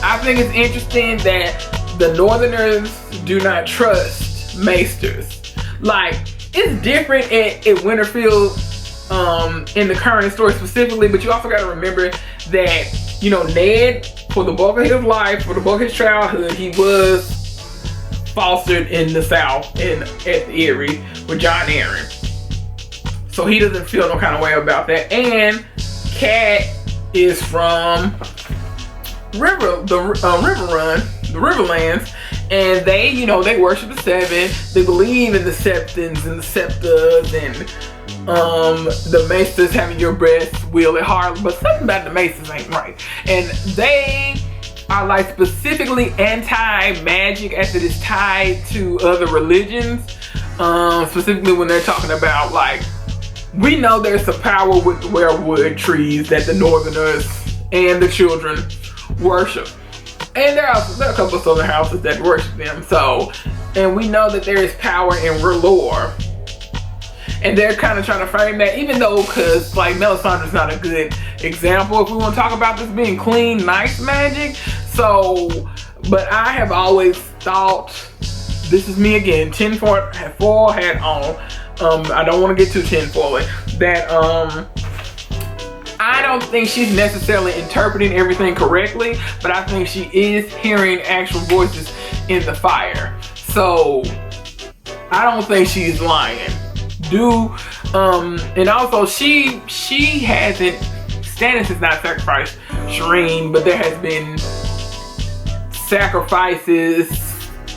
I think it's interesting that the Northerners do not trust Maesters. Like, it's different at Winterfell in the current story specifically, but you also got to remember that, you know, Ned, for the bulk of his life, for the bulk of his childhood, he was fostered in the South at Erie with Jon Arryn. So he doesn't feel no kind of way about that. And Cat is from the Riverlands, and they, you know, they worship the Seven. They believe in the Septons and the Septas, and the Maesters having your best will at heart, but something about the Maesters ain't right. And they are like specifically anti-magic as it is tied to other religions. Specifically when they're talking about, like, we know there's some power with the werewood trees that the Northerners and the children worship. And there are a couple of southern houses that worship them. So, and we know that there is power in lore. And they're kind of trying to frame that, even though, because like Melisandre's not a good example if we want to talk about this being clean, nice magic. So, but I have always thought, this is me again, tinfoil hat on. I don't want to get too tinfoily. That I don't think she's necessarily interpreting everything correctly, but I think she is hearing actual voices in the fire. So I don't think she's lying. And also she hasn't, Stannis has not sacrificed Shireen, but there has been sacrifices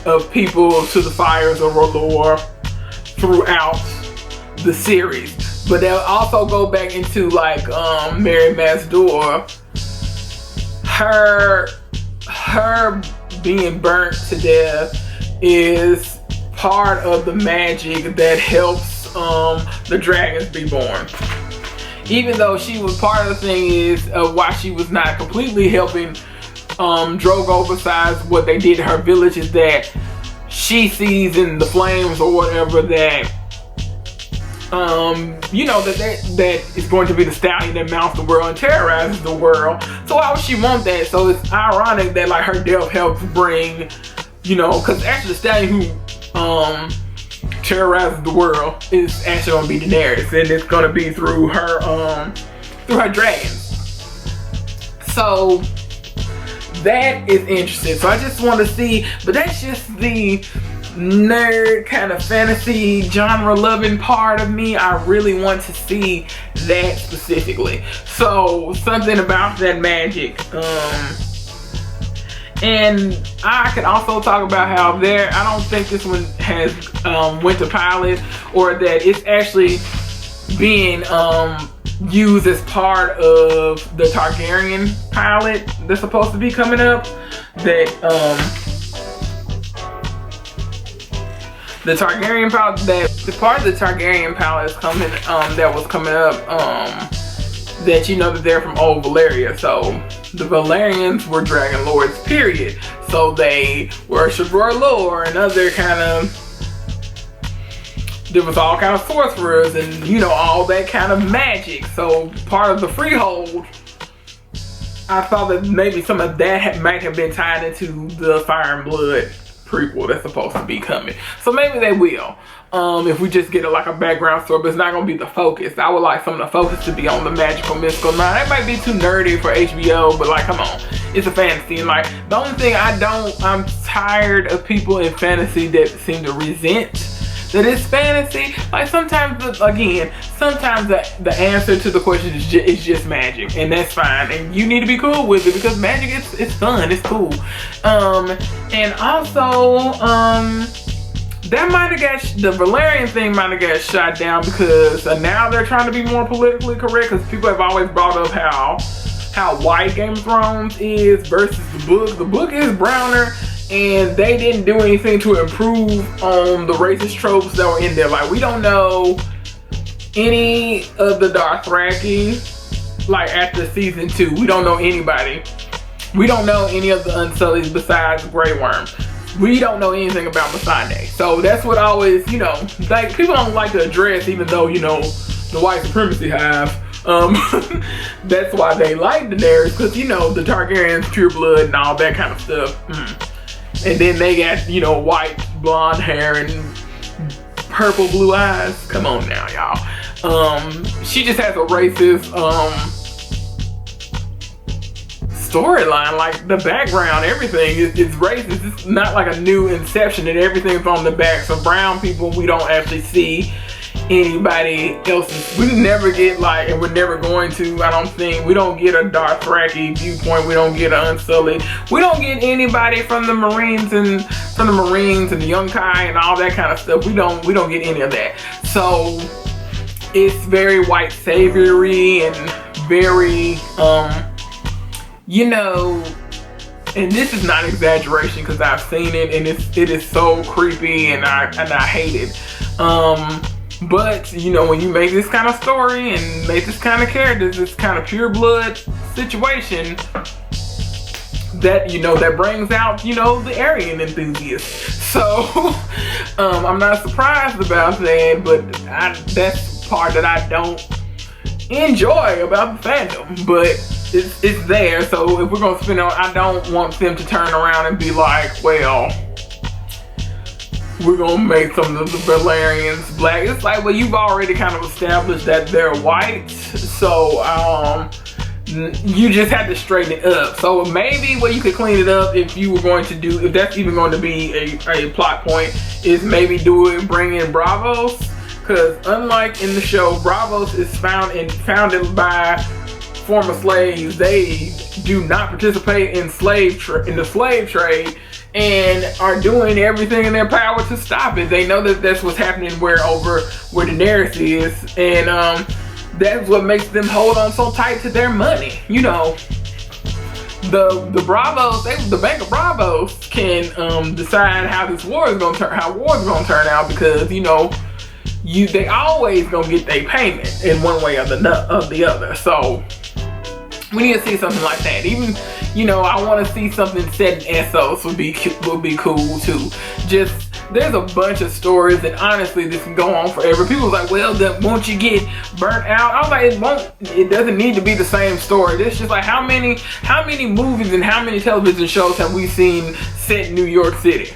of people to the fires of R'hllor throughout the series. But they'll also go back into like Mary Masdor, her being burnt to death is part of the magic that helps the dragons be born. Even though she was part of the thing is why she was not completely helping Drogo, besides what they did to her village, is that she sees in the flames or whatever that you know, that is going to be the stallion that mounts the world and terrorizes the world. So why would she want that? So it's ironic that like her death helps bring, you know, because actually the stallion who terrorizes the world is actually gonna be Daenerys, and it's gonna be through her dragons. So that is interesting. So I just want to see, but that's just the nerd kind of fantasy genre loving part of me. I really want to see that specifically. So something about that magic. And I could also talk about how I don't think this one has went to pilot, or that it's actually being used as part of the Targaryen pilot that's supposed to be coming up. That the Targaryen pilot, that the part of the Targaryen pilot is coming, that was coming up, that you know that they're from Olde Valaryia. So the Valyrians were dragon lords, period. So they worship R'hllor and other kind of, there was all kind of sorcerers and, you know, all that kind of magic. So part of the freehold, I thought that maybe some of that might have been tied into the Fire and Blood prequel that's supposed to be coming. So maybe they will. If we just get like a background story, but it's not gonna be the focus. I would like some of the focus to be on the magical, mystical. Now that might be too nerdy for HBO, but like, come on, it's a fantasy. And like, the only thing I'm tired of people in fantasy that seem to resent that it's fantasy. Like sometimes, again, sometimes the answer to the question is just magic, and that's fine, and you need to be cool with it because magic it's fun, it's cool. And also, that might have got, the Valyrian thing might have got shot down because now they're trying to be more politically correct, because people have always brought up how white Game of Thrones is versus the book. The book is browner, and they didn't do anything to improve on the racist tropes that were in there. Like, we don't know any of the Dothraki, like after season 2. We don't know anybody. We don't know any of the Unsullied besides Grey Worm. We don't know anything about Missandei. So that's what always, you know, like people don't like to address, even though, you know, the white supremacy hive. That's why they like Daenerys, because, you know, the Targaryens, pure blood and all that kind of stuff. And then they got, you know, white blonde hair and purple blue eyes. Come on now, y'all. She just has a racist storyline. Like the background, everything is racist. It's not like a new Inception and everything's on the back. So brown people, we don't actually see anybody else's. We never get like, and we're never going to, I don't think, we don't get a Dothraki viewpoint. We don't get an Unsullied. We don't get anybody from the Marines and the Yunkai and all that kind of stuff. We don't get any of that. So it's very white saviory and very, you know, and this is not exaggeration because I've seen it and it is so creepy and I hate it. But you know, when you make this kind of story and make this kind of characters, this kind of pure blood situation, that, you know, that brings out, you know, the Aryan enthusiast. So I'm not surprised about that, but that's the part that I don't enjoy about the fandom, but it's there. So if we're gonna spin on, I don't want them to turn around and be like, well, we're gonna make some of the Valaryans black. It's like, well, you've already kind of established that they're white, so you just have to straighten it up. So maybe what you could clean it up, if you were going to do, if that's even going to be a plot point, is maybe bring in Bravos, because unlike in the show, Bravos is founded by former slaves. They do not participate in the slave trade and are doing everything in their power to stop it. They know that that's what's happening where Daenerys is, and that's what makes them hold on so tight to their money. You know, the Bravos, the Bank of Bravos can decide how war is gonna turn out, because you know, they always gonna get their payment in one way or the other. So we need to see something like that. Even, you know, I want to see something set in Essos would be cool too. Just, there's a bunch of stories, and honestly, this can go on forever. People are like, well, then won't you get burnt out? I was like, it doesn't need to be the same story. It's just like, how many movies and how many television shows have we seen set in New York City?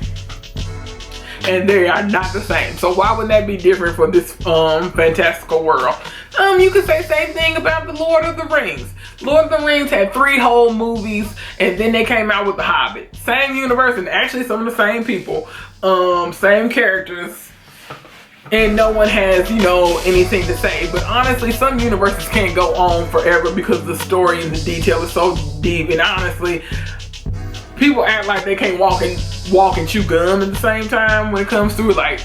And they are not the same. So why would that be different for this fantastical world? You could say same thing about the Lord of the Rings. Lord of the Rings had 3 whole movies, and then they came out with The Hobbit. Same universe, and actually some of the same people, same characters, and no one has, you know, anything to say. But honestly, some universes can't go on forever because the story and the detail is so deep. And honestly, people act like they can't walk and chew gum at the same time when it comes to it. Like,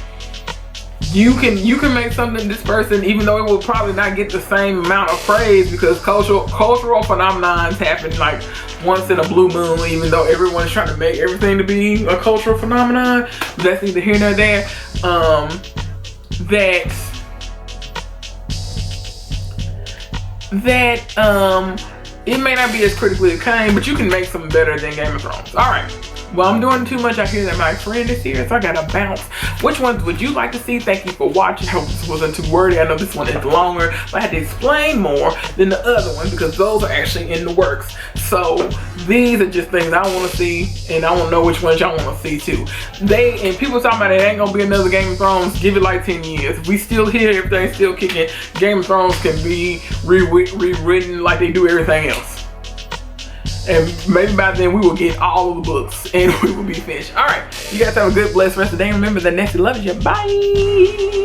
you can make something, this person, even though it will probably not get the same amount of praise, because cultural phenomenons happen like once in a blue moon, even though everyone's trying to make everything to be a cultural phenomenon. That's neither here nor there. It may not be as critically acclaimed, but you can make something better than Game of Thrones. All right. Well, I'm doing too much. I hear that my friend is here, so I gotta bounce. Which ones would you like to see? Thank you for watching. Hope this wasn't too wordy. I know this one is longer, but I had to explain more than the other one because those are actually in the works. So these are just things I want to see, and I want to know which ones y'all want to see too. And people talking about it ain't gonna be another Game of Thrones. Give it like 10 years. We still here. Everything's still kicking. Game of Thrones can be rewritten like they do everything else. And maybe by then we will get all of the books and we will be finished. All right, you guys have a good, blessed rest of the day. Remember that Nessie loves you. Bye.